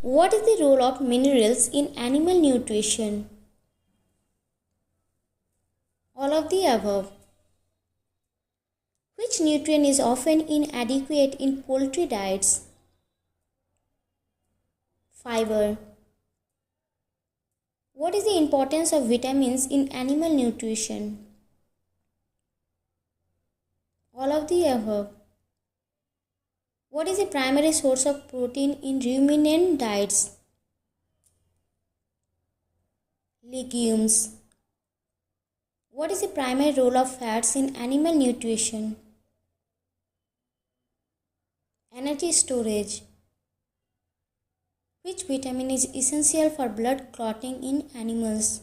What is the role of minerals in animal nutrition? All of the above. Which nutrient is often inadequate in poultry diets? Fiber. What is the importance of vitamins in animal nutrition? All of the above. What is the primary source of protein in ruminant diets? Legumes. What is the primary role of fats in animal nutrition? Energy storage. Which vitamin is essential for blood clotting in animals?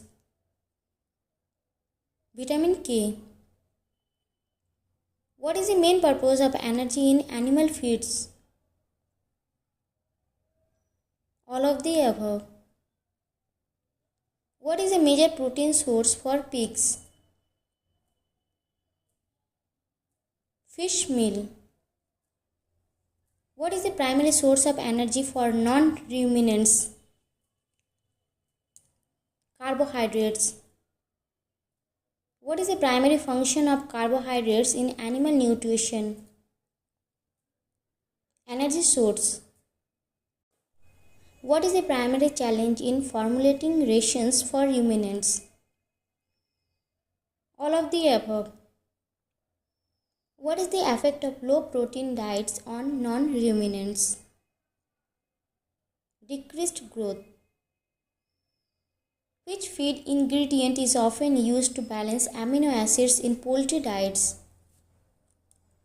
Vitamin K. What is the main purpose of energy in animal feeds? All of the above. What is a major protein source for pigs? Fish meal. What is the primary source of energy for non-ruminants? Carbohydrates. What is the primary function of carbohydrates in animal nutrition? Energy source. What is the primary challenge in formulating rations for ruminants? All of the above. What is the effect of low protein diets on non-ruminants? Decreased growth. Which feed ingredient is often used to balance amino acids in poultry diets?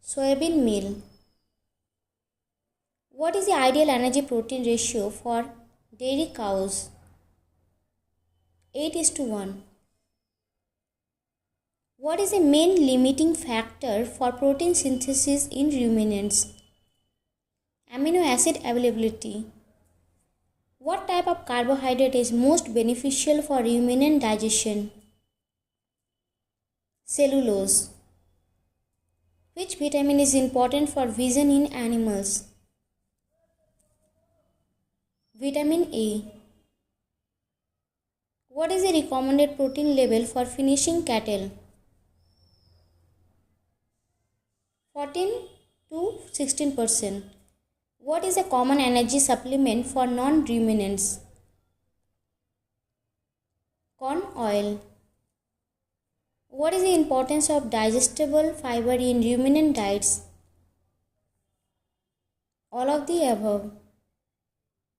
Soybean meal. What is the ideal energy protein ratio for dairy cows? 8:1. What is the main limiting factor for protein synthesis in ruminants? Amino acid availability. What type of carbohydrate is most beneficial for ruminant digestion? Cellulose. Which vitamin is important for vision in animals? Vitamin A. What is the recommended protein level for finishing cattle? 14 to 16%. What is a common energy supplement for non-ruminants? Corn oil. What is the importance of digestible fiber in ruminant diets? All of the above.